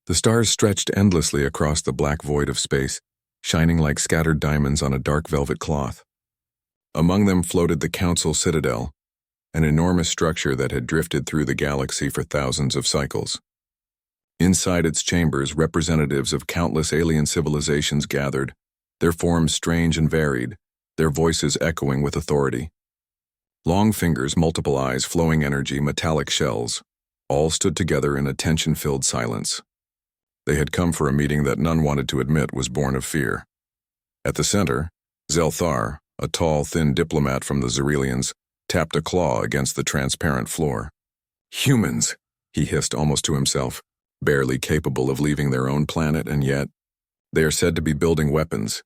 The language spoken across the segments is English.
The stars stretched endlessly across the black void of space, shining like scattered diamonds on a dark velvet cloth. Among them floated the Council Citadel, an enormous structure that had drifted through the galaxy for thousands of cycles. Inside its chambers, representatives of countless alien civilizations gathered, their forms strange and varied, their voices echoing with authority. Long fingers, multiple eyes, flowing energy, metallic shells, all stood together in a tension-filled silence. They had come for a meeting that none wanted to admit was born of fear. At the center, Zelthar, a tall, thin diplomat from the Xerelians, tapped a claw against the transparent floor. "Humans," he hissed almost to himself, barely capable of leaving their own planet, and yet they are said to be building weapons.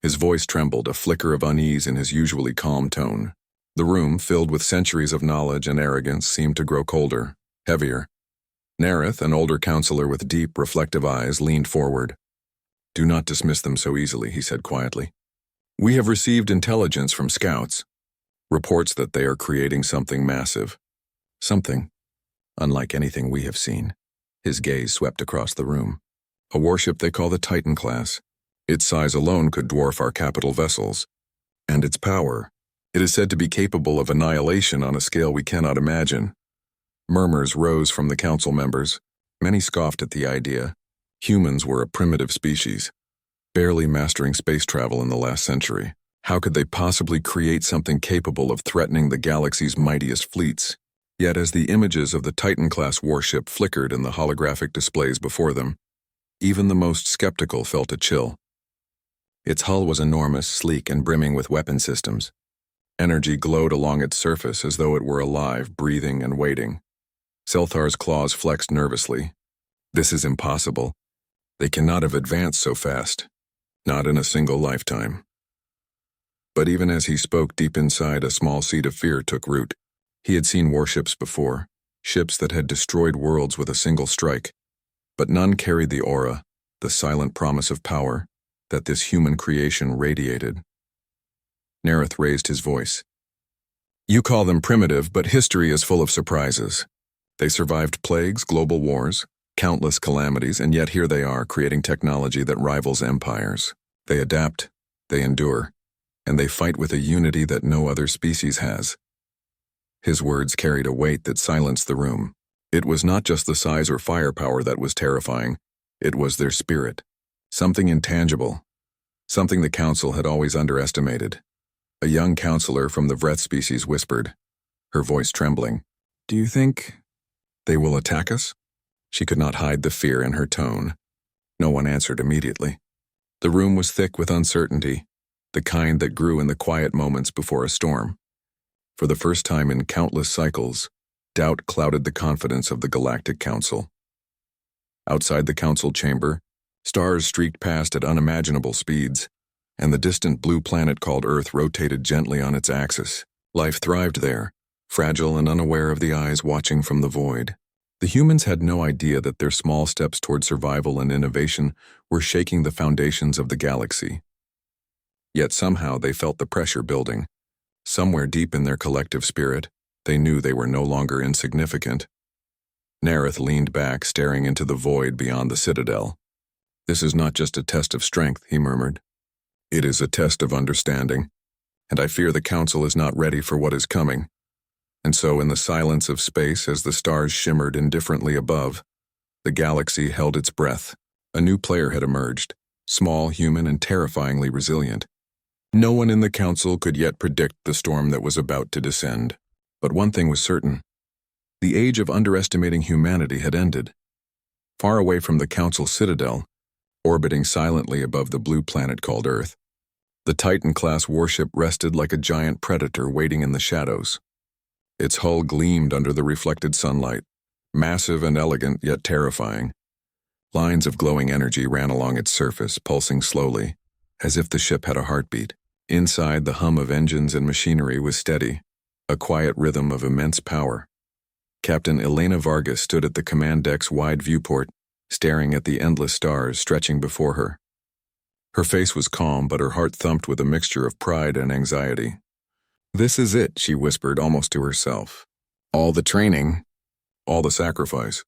His voice trembled, a flicker of unease in his usually calm tone. The room, filled with centuries of knowledge and arrogance, seemed to grow colder, heavier. Nerith, an older counselor with deep, reflective eyes, leaned forward. "Do not dismiss them so easily," he said quietly. "We have received intelligence from scouts, reports that they are creating something massive. Something unlike anything we have seen." His gaze swept across the room. "A warship they call the Titan class. Its size alone could dwarf our capital vessels. And its power, it is said to be capable of annihilation on a scale we cannot imagine." Murmurs rose from the council members. Many scoffed at the idea. Humans were a primitive species, barely mastering space travel in the last century. How could they possibly create something capable of threatening the galaxy's mightiest fleets? Yet as the images of the Titan-class warship flickered in the holographic displays before them, even the most skeptical felt a chill. Its hull was enormous, sleek, and brimming with weapon systems. Energy glowed along its surface as though it were alive, breathing, and waiting. Zelthar's claws flexed nervously. "This is impossible. They cannot have advanced so fast. Not in a single lifetime." But even as he spoke, deep inside, a small seed of fear took root. He had seen warships before, ships that had destroyed worlds with a single strike. But none carried the aura, the silent promise of power, that this human creation radiated. Nerith raised his voice. "You call them primitive, but history is full of surprises. They survived plagues, global wars, countless calamities, and yet here they are, creating technology that rivals empires. They adapt, they endure, and they fight with a unity that no other species has." His words carried a weight that silenced the room. It was not just the size or firepower that was terrifying. It was their spirit. Something intangible. Something the council had always underestimated. A young counselor from the Vreth species whispered, her voice trembling, "Do you think they will attack us?" She could not hide the fear in her tone. No one answered immediately. The room was thick with uncertainty, the kind that grew in the quiet moments before a storm. For the first time in countless cycles, doubt clouded the confidence of the Galactic Council. Outside the council chamber, stars streaked past at unimaginable speeds, and the distant blue planet called Earth rotated gently on its axis. Life thrived there, fragile and unaware of the eyes watching from the void. The humans had no idea that their small steps toward survival and innovation were shaking the foundations of the galaxy. Yet somehow they felt the pressure building. Somewhere deep in their collective spirit, they knew they were no longer insignificant. Nerith leaned back, staring into the void beyond the citadel. "This is not just a test of strength," he murmured. "It is a test of understanding, and I fear the Council is not ready for what is coming." And so in the silence of space, as the stars shimmered indifferently above, the galaxy held its breath. A new player had emerged, small, human, and terrifyingly resilient. No one in the Council could yet predict the storm that was about to descend. But one thing was certain. The age of underestimating humanity had ended. Far away from the Council citadel, orbiting silently above the blue planet called Earth, the Titan-class warship rested like a giant predator waiting in the shadows. Its hull gleamed under the reflected sunlight, massive and elegant yet terrifying. Lines of glowing energy ran along its surface, pulsing slowly, as if the ship had a heartbeat. Inside, the hum of engines and machinery was steady, a quiet rhythm of immense power. Captain Elena Vargas stood at the command deck's wide viewport, staring at the endless stars stretching before her. Her face was calm, but her heart thumped with a mixture of pride and anxiety. "This is it," she whispered almost to herself. "All the training, all the sacrifice.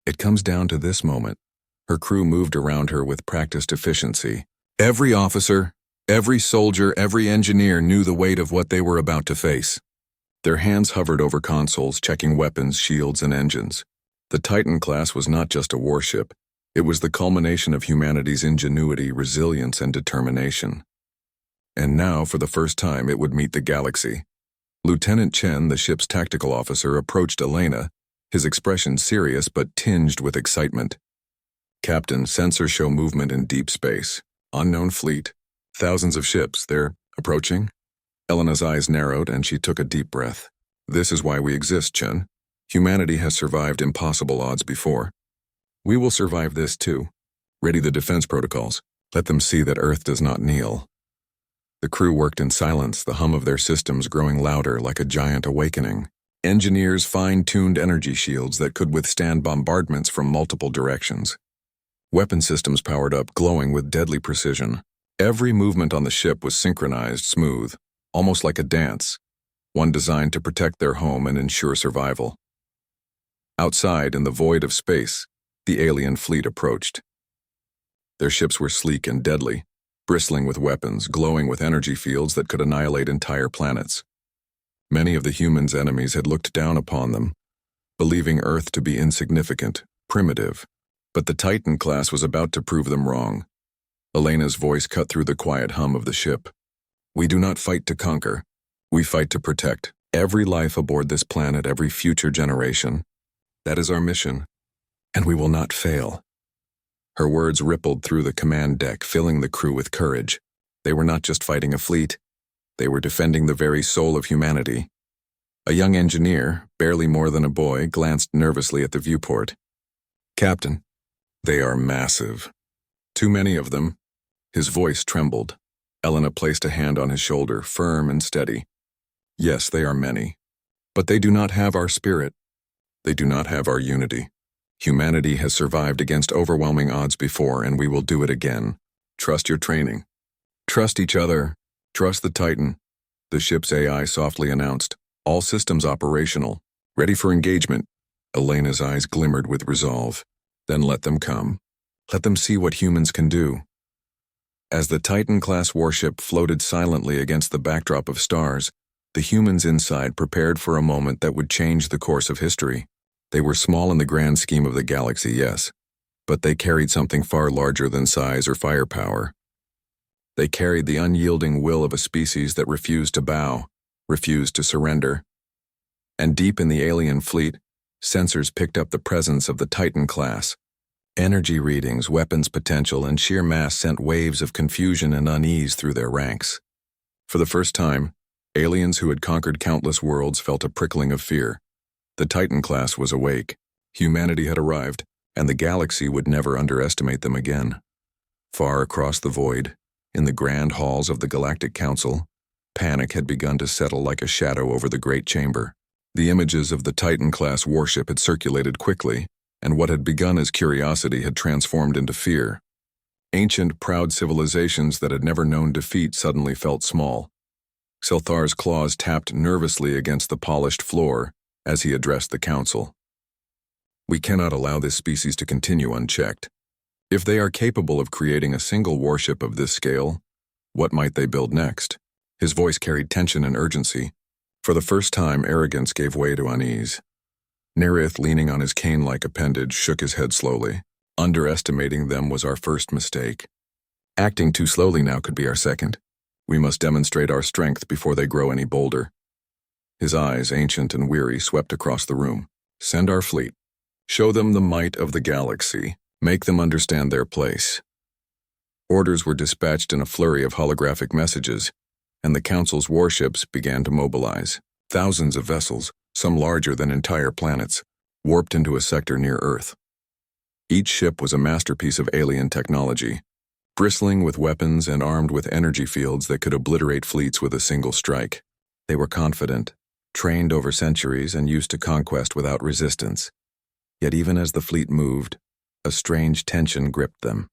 It comes down to this moment. Her crew moved around her with practiced efficiency. Every officer, every soldier, every engineer knew the weight of what they were about to face. Their hands hovered over consoles, checking weapons, shields, and engines. The Titan class was not just a warship. It was the culmination of humanity's ingenuity, resilience, and determination. And now, for the first time, it would meet the galaxy. Lieutenant Chen, the ship's tactical officer, approached Elena, his expression serious but tinged with excitement. Captain, sensors show movement in deep space. Unknown fleet. Thousands of ships. They're approaching? Elena's eyes narrowed and she took a deep breath. This is why we exist, Chen. Humanity has survived impossible odds before. We will survive this too. Ready the defense protocols. Let them see that Earth does not kneel. The crew worked in silence, the hum of their systems growing louder like a giant awakening. Engineers fine-tuned energy shields that could withstand bombardments from multiple directions. Weapon systems powered up, glowing with deadly precision. Every movement on the ship was synchronized, smooth, almost like a dance, one designed to protect their home and ensure survival. Outside, in the void of space, the alien fleet approached. Their ships were sleek and deadly, bristling with weapons, glowing with energy fields that could annihilate entire planets. Many of the humans' enemies had looked down upon them, believing Earth to be insignificant, primitive. But the Titan class was about to prove them wrong. Elena's voice cut through the quiet hum of the ship. We do not fight to conquer. We fight to protect every life aboard this planet, every future generation. That is our mission, and we will not fail. Her words rippled through the command deck, filling the crew with courage. They were not just fighting a fleet. They were defending the very soul of humanity. A young engineer, barely more than a boy, glanced nervously at the viewport. Captain, they are massive. Too many of them. His voice trembled. Elena placed a hand on his shoulder, firm and steady. Yes, they are many. But they do not have our spirit. They do not have our unity. Humanity has survived against overwhelming odds before, and we will do it again. Trust your training. Trust each other. Trust the Titan. The ship's AI softly announced. All systems operational. Ready for engagement. Elena's eyes glimmered with resolve. Then let them come. Let them see what humans can do. As the Titan-class warship floated silently against the backdrop of stars, the humans inside prepared for a moment that would change the course of history. They were small in the grand scheme of the galaxy, yes, but they carried something far larger than size or firepower. They carried the unyielding will of a species that refused to bow, refused to surrender. And deep in the alien fleet, sensors picked up the presence of the Titan class. Energy readings, weapons potential, and sheer mass sent waves of confusion and unease through their ranks. For the first time, aliens who had conquered countless worlds felt a prickling of fear. The Titan class was awake. Humanity had arrived, and the galaxy would never underestimate them again. Far across the void, in the grand halls of the Galactic Council, panic had begun to settle like a shadow over the great chamber. The images of the Titan-class warship had circulated quickly, and what had begun as curiosity had transformed into fear. Ancient, proud civilizations that had never known defeat suddenly felt small. Silthar's claws tapped nervously against the polished floor as he addressed the council. We cannot allow this species to continue unchecked. If they are capable of creating a single warship of this scale, what might they build next? His voice carried tension and urgency. For the first time, arrogance gave way to unease. Nerith, leaning on his cane-like appendage, shook his head slowly. Underestimating them was our first mistake. Acting too slowly now could be our second. We must demonstrate our strength before they grow any bolder. His eyes, ancient and weary, swept across the room. Send our fleet. Show them the might of the galaxy. Make them understand their place. Orders were dispatched in a flurry of holographic messages, and the Council's warships began to mobilize. Thousands of vessels, some larger than entire planets, warped into a sector near Earth. Each ship was a masterpiece of alien technology, bristling with weapons and armed with energy fields that could obliterate fleets with a single strike. They were confident, trained over centuries and used to conquest without resistance. Yet even as the fleet moved, a strange tension gripped them.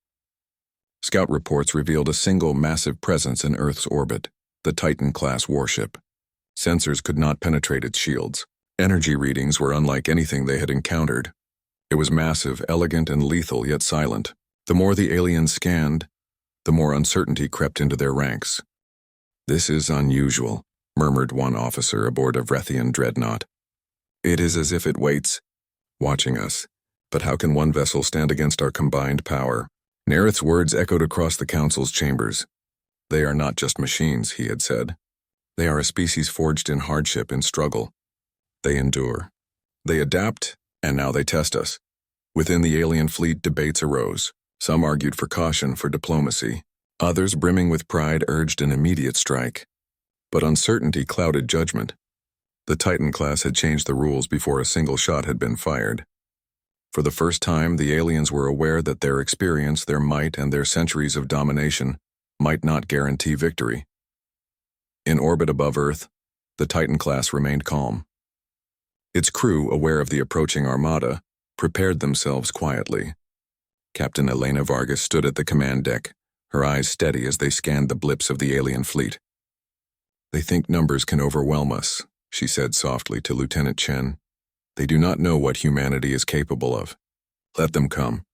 Scout reports revealed a single massive presence in Earth's orbit, the Titan-class warship. Sensors could not penetrate its shields. Energy readings were unlike anything they had encountered. It was massive, elegant, and lethal, yet silent. The more the aliens scanned, the more uncertainty crept into their ranks. "This is unusual," murmured one officer aboard a Vrethian dreadnought. "It is as if it waits, watching us. But how can one vessel stand against our combined power?" Nereth's words echoed across the council's chambers. "They are not just machines," he had said. "They are a species forged in hardship and struggle. They endure. They adapt, and now they test us." Within the alien fleet, debates arose. Some argued for caution, for diplomacy. Others, brimming with pride, urged an immediate strike. But uncertainty clouded judgment. The Titan class had changed the rules before a single shot had been fired. For the first time, the aliens were aware that their experience, their might, and their centuries of domination might not guarantee victory. In orbit above Earth, the Titan class remained calm. Its crew, aware of the approaching armada, prepared themselves quietly. Captain Elena Vargas stood at the command deck, her eyes steady as they scanned the blips of the alien fleet. "They think numbers can overwhelm us," she said softly to Lieutenant Chen. "They do not know what humanity is capable of. Let them come."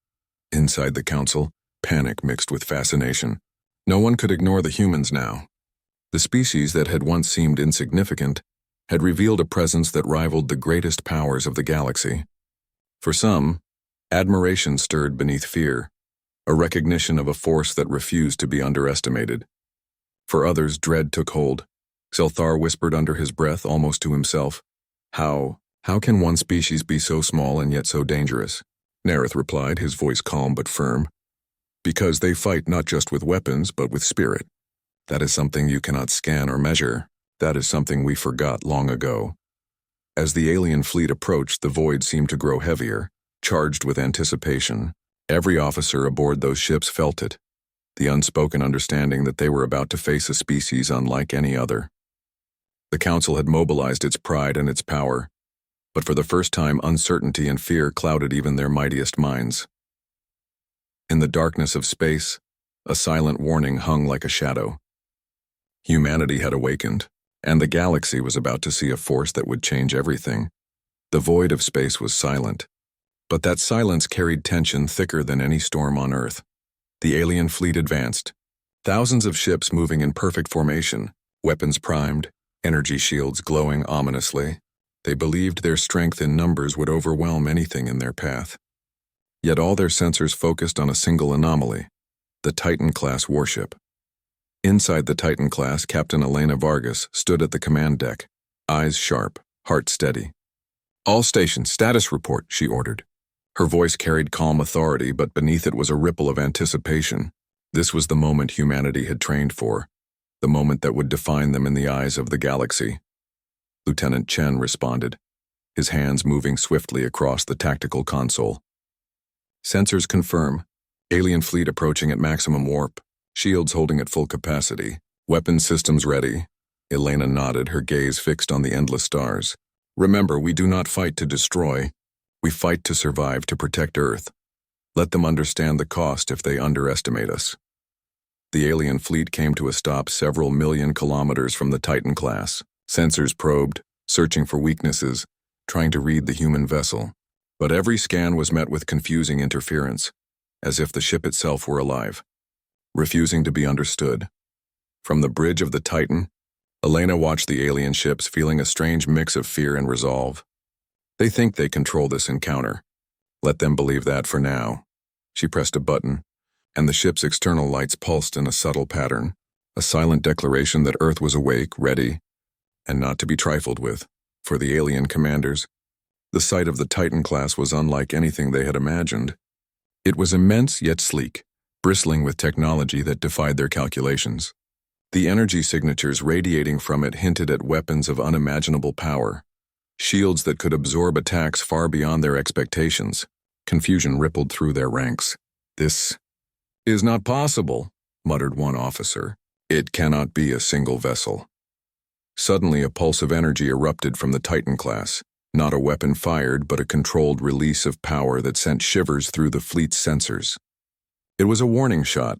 Inside the council, panic mixed with fascination. No one could ignore the humans now. The species that had once seemed insignificant had revealed a presence that rivaled the greatest powers of the galaxy. For some, admiration stirred beneath fear, a recognition of a force that refused to be underestimated. For others, dread took hold. Zelthar whispered under his breath, almost to himself, How can one species be so small and yet so dangerous?" Nereth replied, his voice calm but firm. "Because they fight not just with weapons, but with spirit. That is something you cannot scan or measure. That is something we forgot long ago." As the alien fleet approached, the void seemed to grow heavier, charged with anticipation. Every officer aboard those ships felt it, the unspoken understanding that they were about to face a species unlike any other. The Council had mobilized its pride and its power, but for the first time uncertainty and fear clouded even their mightiest minds. In the darkness of space, a silent warning hung like a shadow. Humanity had awakened, and the galaxy was about to see a force that would change everything. The void of space was silent, but that silence carried tension thicker than any storm on Earth. The alien fleet advanced, thousands of ships moving in perfect formation, weapons primed, energy shields glowing ominously. They believed their strength in numbers would overwhelm anything in their path. Yet all their sensors focused on a single anomaly, the Titan-class warship. Inside the Titan class, Captain Elena Vargas stood at the command deck, eyes sharp, heart steady. "All stations, status report," she ordered. Her voice carried calm authority, but beneath it was a ripple of anticipation. This was the moment humanity had trained for, the moment that would define them in the eyes of the galaxy. Lieutenant Chen responded, his hands moving swiftly across the tactical console. "Sensors confirm. Alien fleet approaching at maximum warp. Shields holding at full capacity. Weapon systems ready." Elena nodded, her gaze fixed on the endless stars. "Remember, we do not fight to destroy. We fight to survive, to protect Earth. Let them understand the cost if they underestimate us." The alien fleet came to a stop several million kilometers from the Titan class. Sensors probed, searching for weaknesses, trying to read the human vessel. But every scan was met with confusing interference, as if the ship itself were alive, refusing to be understood. From the bridge of the Titan, Elena watched the alien ships, feeling a strange mix of fear and resolve. They think they control this encounter. Let them believe that for now. She pressed a button, and the ship's external lights pulsed in a subtle pattern, a silent declaration that Earth was awake, ready, and not to be trifled with. For the alien commanders, the sight of the Titan class was unlike anything they had imagined. It was immense yet sleek, bristling with technology that defied their calculations. The energy signatures radiating from it hinted at weapons of unimaginable power, shields that could absorb attacks far beyond their expectations. Confusion rippled through their ranks. "This is not possible," muttered one officer. "It cannot be a single vessel." Suddenly, a pulse of energy erupted from the Titan class, not a weapon fired, but a controlled release of power that sent shivers through the fleet's sensors. It was a warning shot,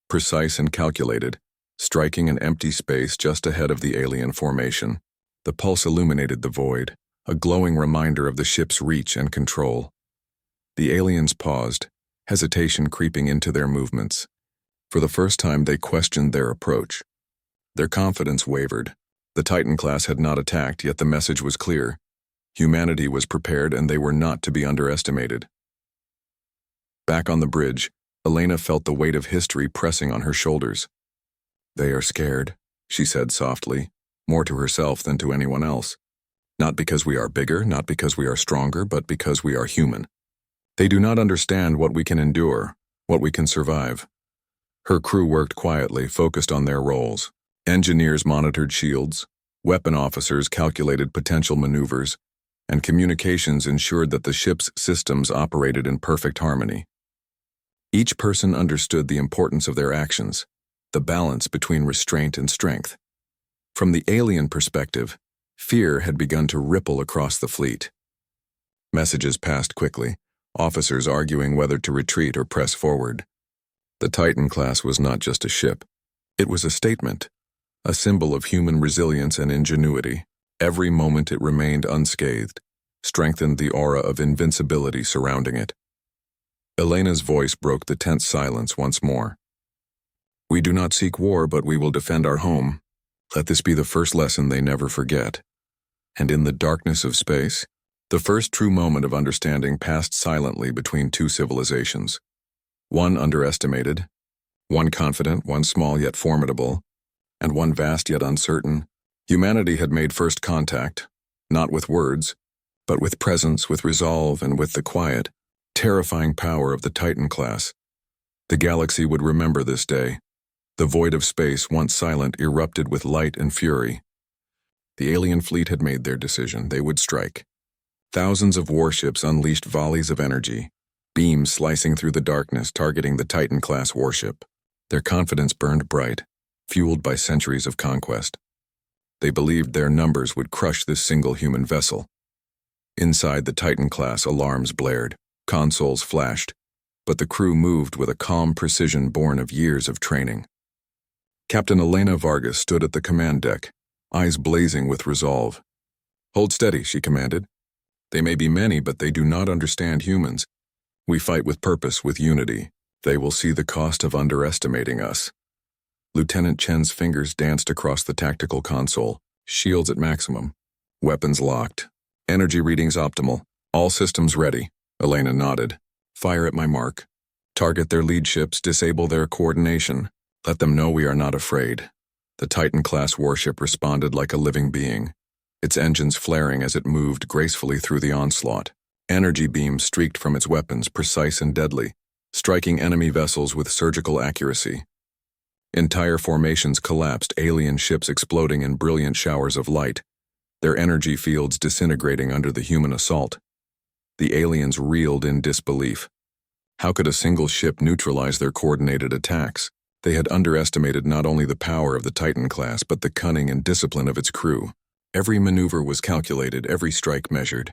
precise and calculated, striking an empty space just ahead of the alien formation. The pulse illuminated the void, a glowing reminder of the ship's reach and control. The aliens paused, hesitation creeping into their movements. For the first time, they questioned their approach. Their confidence wavered. The Titan class had not attacked, yet the message was clear. Humanity was prepared, and they were not to be underestimated. Back on the bridge, Elena felt the weight of history pressing on her shoulders. "They are scared," she said softly, more to herself than to anyone else. "Not because we are bigger, not because we are stronger, but because we are human. They do not understand what we can endure, what we can survive." Her crew worked quietly, focused on their roles. Engineers monitored shields, weapon officers calculated potential maneuvers, and communications ensured that the ship's systems operated in perfect harmony. Each person understood the importance of their actions, the balance between restraint and strength. From the alien perspective, fear had begun to ripple across the fleet. Messages passed quickly, officers arguing whether to retreat or press forward. The Titan class was not just a ship. It was a statement, a symbol of human resilience and ingenuity. Every moment it remained unscathed, strengthened the aura of invincibility surrounding it. Elena's voice broke the tense silence once more. "We do not seek war, but we will defend our home. Let this be the first lesson they never forget." And in the darkness of space, the first true moment of understanding passed silently between two civilizations. One underestimated, one confident, one small yet formidable, and one vast yet uncertain. Humanity had made first contact, not with words, but with presence, with resolve, and with the quiet, terrifying power of the Titan class. The galaxy would remember this day. The void of space, once silent, erupted with light and fury. The alien fleet had made their decision. They would strike. Thousands of warships unleashed volleys of energy, beams slicing through the darkness, targeting the Titan-class warship. Their confidence burned bright, fueled by centuries of conquest. They believed their numbers would crush this single human vessel. Inside the Titan-class, alarms blared, consoles flashed, but the crew moved with a calm precision born of years of training. Captain Elena Vargas stood at the command deck, eyes blazing with resolve. "Hold steady," she commanded. "They may be many, but they do not understand humans. We fight with purpose, with unity. They will see the cost of underestimating us." Lieutenant Chen's fingers danced across the tactical console, shields at maximum, weapons locked, energy readings optimal, all systems ready. Elena nodded. "Fire at my mark. Target their lead ships, disable their coordination. Let them know we are not afraid." The Titan-class warship responded like a living being, its engines flaring as it moved gracefully through the onslaught. Energy beams streaked from its weapons, precise and deadly, striking enemy vessels with surgical accuracy. Entire formations collapsed, alien ships exploding in brilliant showers of light, their energy fields disintegrating under the human assault. The aliens reeled in disbelief. How could a single ship neutralize their coordinated attacks? They had underestimated not only the power of the Titan class, but the cunning and discipline of its crew. Every maneuver was calculated, every strike measured.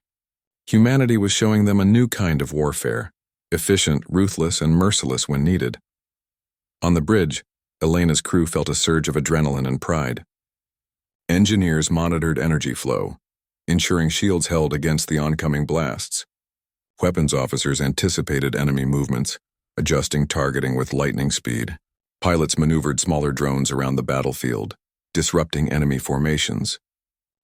Humanity was showing them a new kind of warfare, efficient, ruthless, and merciless when needed. On the bridge, Elena's crew felt a surge of adrenaline and pride. Engineers monitored energy flow, ensuring shields held against the oncoming blasts. Weapons officers anticipated enemy movements, adjusting targeting with lightning speed. Pilots maneuvered smaller drones around the battlefield, disrupting enemy formations.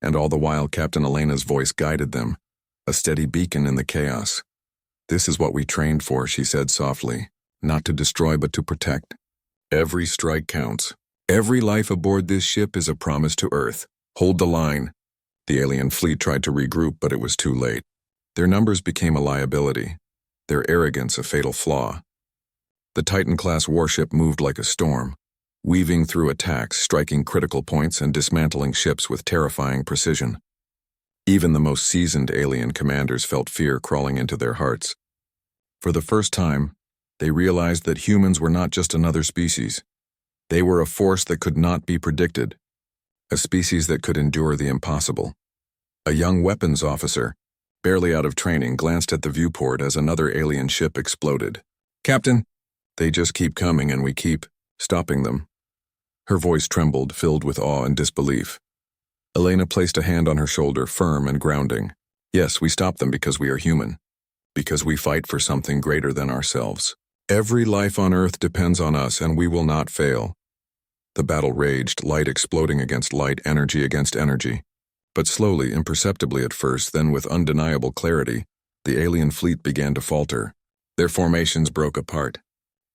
And all the while, Captain Elena's voice guided them, a steady beacon in the chaos. "This is what we trained for," she said softly. "Not to destroy, but to protect. Every strike counts. Every life aboard this ship is a promise to Earth. Hold the line." The alien fleet tried to regroup, but it was too late. Their numbers became a liability, their arrogance a fatal flaw. The Titan-class warship moved like a storm, weaving through attacks, striking critical points and dismantling ships with terrifying precision. Even the most seasoned alien commanders felt fear crawling into their hearts. For the first time, they realized that humans were not just another species. They were a force that could not be predicted, a species that could endure the impossible. A young weapons officer, barely out of training, glanced at the viewport as another alien ship exploded. "Captain, they just keep coming and we keep stopping them." Her voice trembled, filled with awe and disbelief. Elena placed a hand on her shoulder, firm and grounding. "Yes, we stop them because we are human. Because we fight for something greater than ourselves. Every life on Earth depends on us, and we will not fail. The battle raged, light exploding against light, energy against energy. But slowly, imperceptibly at first, then with undeniable clarity, the alien fleet began to falter. Their formations broke apart.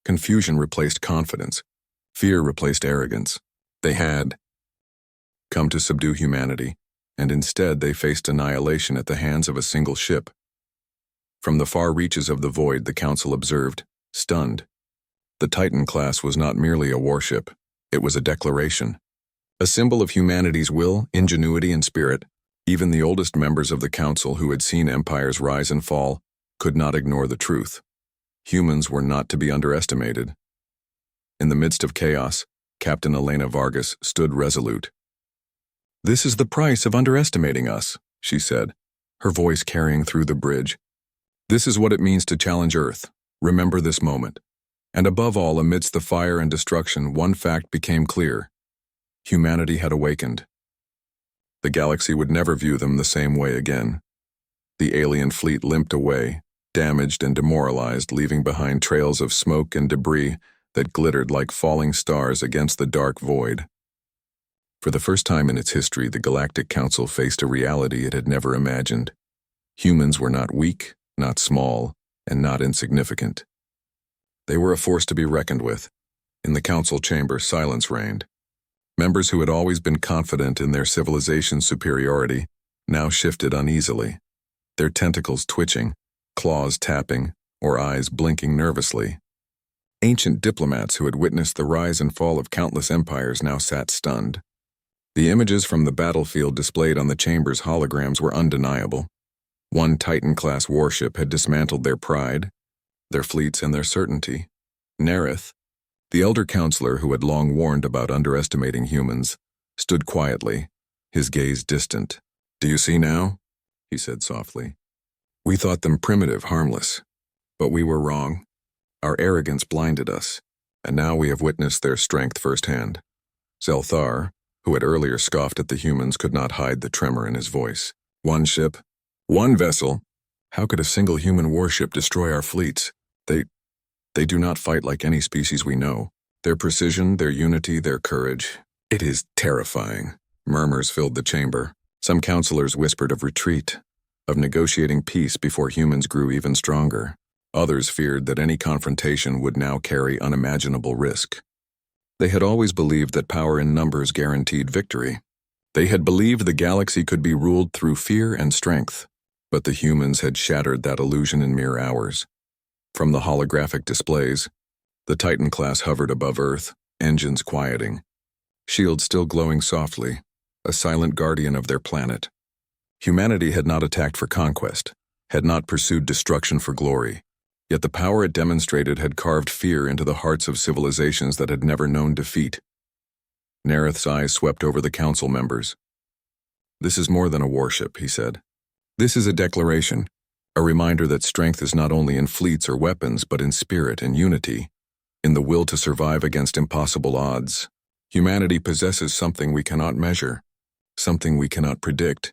Confusion replaced confidence. Fear replaced arrogance. They had come to subdue humanity, and instead they faced annihilation at the hands of a single ship. From the far reaches of the void, the Council observed, stunned. The Titan class was not merely a warship. It was a declaration. A symbol of humanity's will, ingenuity, and spirit. Even the oldest members of the Council who had seen empires rise and fall could not ignore the truth. Humans were not to be underestimated. In the midst of chaos, Captain Elena Vargas stood resolute. "This is the price of underestimating us," she said, her voice carrying through the bridge. "This is what it means to challenge Earth. Remember this moment." And above all, amidst the fire and destruction, one fact became clear. Humanity had awakened. The galaxy would never view them the same way again. The alien fleet limped away, damaged and demoralized, leaving behind trails of smoke and debris that glittered like falling stars against the dark void. For the first time in its history, the Galactic Council faced a reality it had never imagined. Humans were not weak, not small, and not insignificant. They were a force to be reckoned with. In the council chamber, silence reigned. Members who had always been confident in their civilization's superiority now shifted uneasily, their tentacles twitching, claws tapping, or eyes blinking nervously. Ancient diplomats who had witnessed the rise and fall of countless empires now sat stunned. The images from the battlefield displayed on the chamber's holograms were undeniable. One Titan-class warship had dismantled their pride, their fleets, and their certainty. Nerith, the elder counselor who had long warned about underestimating humans, stood quietly, his gaze distant. "Do you see now?" he said softly. "We thought them primitive, harmless. But we were wrong. Our arrogance blinded us, and now we have witnessed their strength firsthand." Zelthar, who had earlier scoffed at the humans, could not hide the tremor in his voice. "One ship, one vessel. How could a single human warship destroy our fleets? They do not fight like any species we know. Their precision, their unity, their courage. It is terrifying." Murmurs filled the chamber. Some counselors whispered of retreat, of negotiating peace before humans grew even stronger. Others feared that any confrontation would now carry unimaginable risk. They had always believed that power in numbers guaranteed victory. They had believed the galaxy could be ruled through fear and strength, but the humans had shattered that illusion in mere hours. From the holographic displays, the Titan class hovered above Earth, engines quieting, shields still glowing softly, a silent guardian of their planet. Humanity had not attacked for conquest, had not pursued destruction for glory, yet the power it demonstrated had carved fear into the hearts of civilizations that had never known defeat. Nerith's eyes swept over the council members. "This is more than a warship," he said. "This is a declaration, a reminder that strength is not only in fleets or weapons, but in spirit and unity, in the will to survive against impossible odds. Humanity possesses something we cannot measure, something we cannot predict,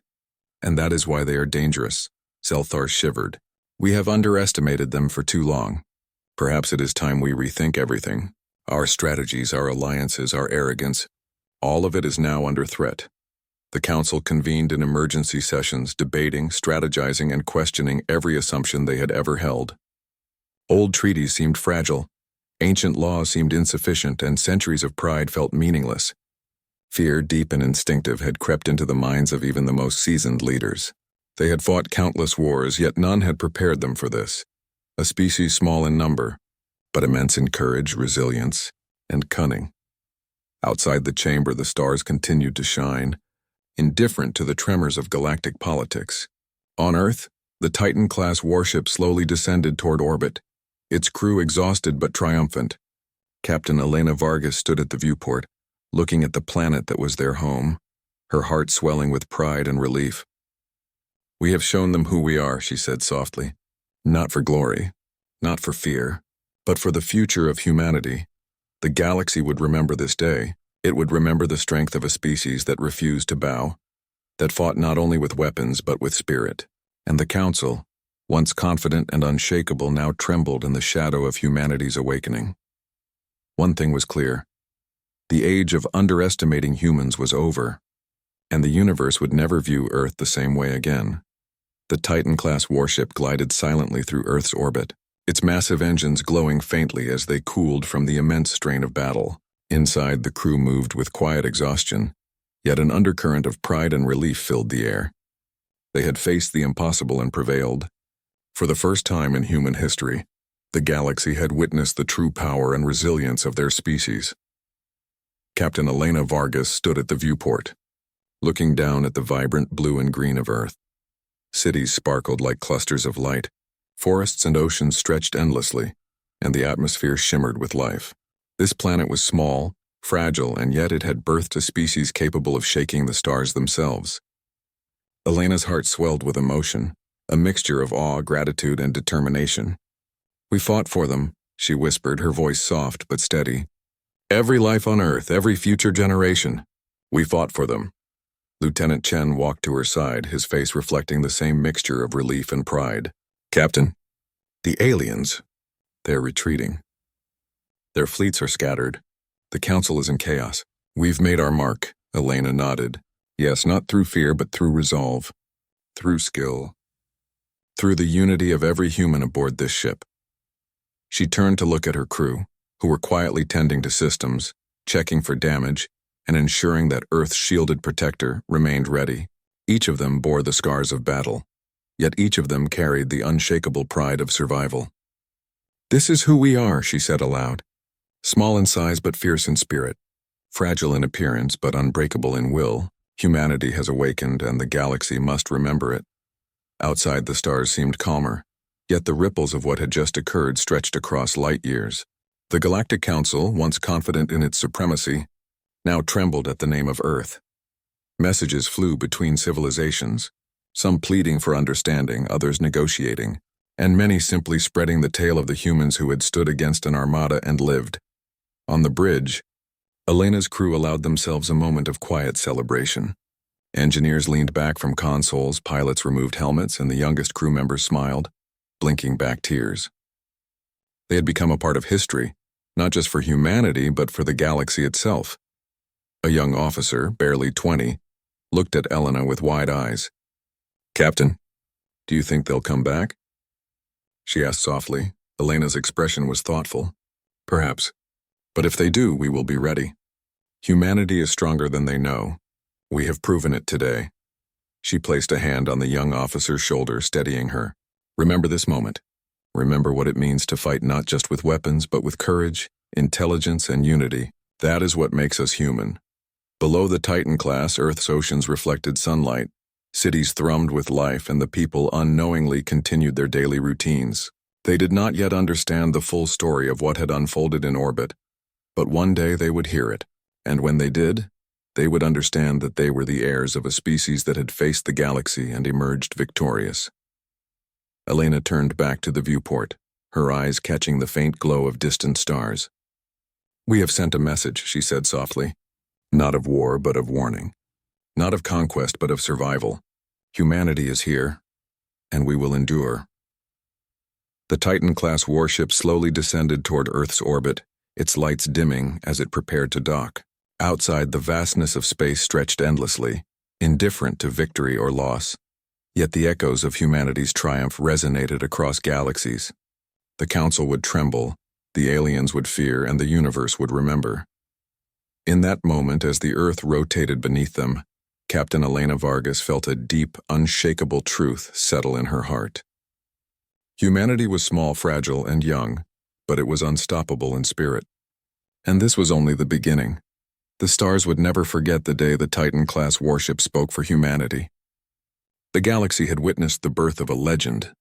and that is why they are dangerous." Zelthar shivered. "We have underestimated them for too long. Perhaps it is time we rethink everything. Our strategies, our alliances, our arrogance, all of it is now under threat." The council convened in emergency sessions, debating, strategizing, and questioning every assumption they had ever held. Old treaties seemed fragile, ancient laws seemed insufficient, and centuries of pride felt meaningless. Fear, deep and instinctive, had crept into the minds of even the most seasoned leaders. They had fought countless wars, yet none had prepared them for this. A species small in number, but immense in courage, resilience, and cunning. Outside the chamber, the stars continued to shine, indifferent to the tremors of galactic politics. On Earth, the Titan-class warship slowly descended toward orbit, its crew exhausted but triumphant. Captain Elena Vargas stood at the viewport, looking at the planet that was their home, her heart swelling with pride and relief. "We have shown them who we are," she said softly. "Not for glory, not for fear, but for the future of humanity. The galaxy would remember this day. It would remember the strength of a species that refused to bow, that fought not only with weapons but with spirit." And the council, once confident and unshakable, now trembled in the shadow of humanity's awakening. One thing was clear. The age of underestimating humans was over, and the universe would never view Earth the same way again. The Titan-class warship glided silently through Earth's orbit, its massive engines glowing faintly as they cooled from the immense strain of battle. Inside, the crew moved with quiet exhaustion, yet an undercurrent of pride and relief filled the air. They had faced the impossible and prevailed. For the first time in human history, the galaxy had witnessed the true power and resilience of their species. Captain Elena Vargas stood at the viewport, looking down at the vibrant blue and green of Earth. Cities sparkled like clusters of light, forests and oceans stretched endlessly, and the atmosphere shimmered with life. This planet was small, fragile, and yet it had birthed a species capable of shaking the stars themselves. Elena's heart swelled with emotion, a mixture of awe, gratitude, and determination. "We fought for them," she whispered, her voice soft but steady. "Every life on Earth, every future generation. We fought for them." Lieutenant Chen walked to her side, his face reflecting the same mixture of relief and pride. "Captain, the aliens, they're retreating. Their fleets are scattered. The Council is in chaos. We've made our mark," Elena nodded. "Yes, not through fear, but through resolve, through skill, through the unity of every human aboard this ship." She turned to look at her crew, who were quietly tending to systems, checking for damage, and ensuring that Earth's shielded protector remained ready. Each of them bore the scars of battle, yet each of them carried the unshakable pride of survival. "This is who we are," she said aloud. "Small in size but fierce in spirit, fragile in appearance but unbreakable in will. Humanity has awakened, and the galaxy must remember it." Outside, the stars seemed calmer, yet the ripples of what had just occurred stretched across light years. The Galactic Council, once confident in its supremacy, now trembled at the name of Earth. Messages flew between civilizations, some pleading for understanding, others negotiating, and many simply spreading the tale of the humans who had stood against an armada and lived. On the bridge, Elena's crew allowed themselves a moment of quiet celebration. Engineers leaned back from consoles, pilots removed helmets, and the youngest crew members smiled, blinking back tears. They had become a part of history, not just for humanity, but for the galaxy itself. A young officer, barely 20, looked at Elena with wide eyes. "Captain, do you think they'll come back?" she asked softly. Elena's expression was thoughtful. "Perhaps. But if they do, we will be ready. Humanity is stronger than they know. We have proven it today." She placed a hand on the young officer's shoulder, steadying her. "Remember this moment. Remember what it means to fight not just with weapons, but with courage, intelligence, and unity. That is what makes us human." Below the Titan class, Earth's oceans reflected sunlight. Cities thrummed with life, and the people unknowingly continued their daily routines. They did not yet understand the full story of what had unfolded in orbit, but one day they would hear it, and when they did, they would understand that they were the heirs of a species that had faced the galaxy and emerged victorious. Elena turned back to the viewport, her eyes catching the faint glow of distant stars. "We have sent a message," she said softly. "Not of war, but of warning. Not of conquest, but of survival. Humanity is here, and we will endure." The Titan-class warship slowly descended toward Earth's orbit, its lights dimming as it prepared to dock. Outside, the vastness of space stretched endlessly, indifferent to victory or loss. Yet the echoes of humanity's triumph resonated across galaxies. The Council would tremble, the aliens would fear, and the universe would remember. In that moment, as the Earth rotated beneath them, Captain Elena Vargas felt a deep, unshakable truth settle in her heart. Humanity was small, fragile, and young, but it was unstoppable in spirit. And this was only the beginning. The stars would never forget the day the Titan-class warship spoke for humanity. The galaxy had witnessed the birth of a legend,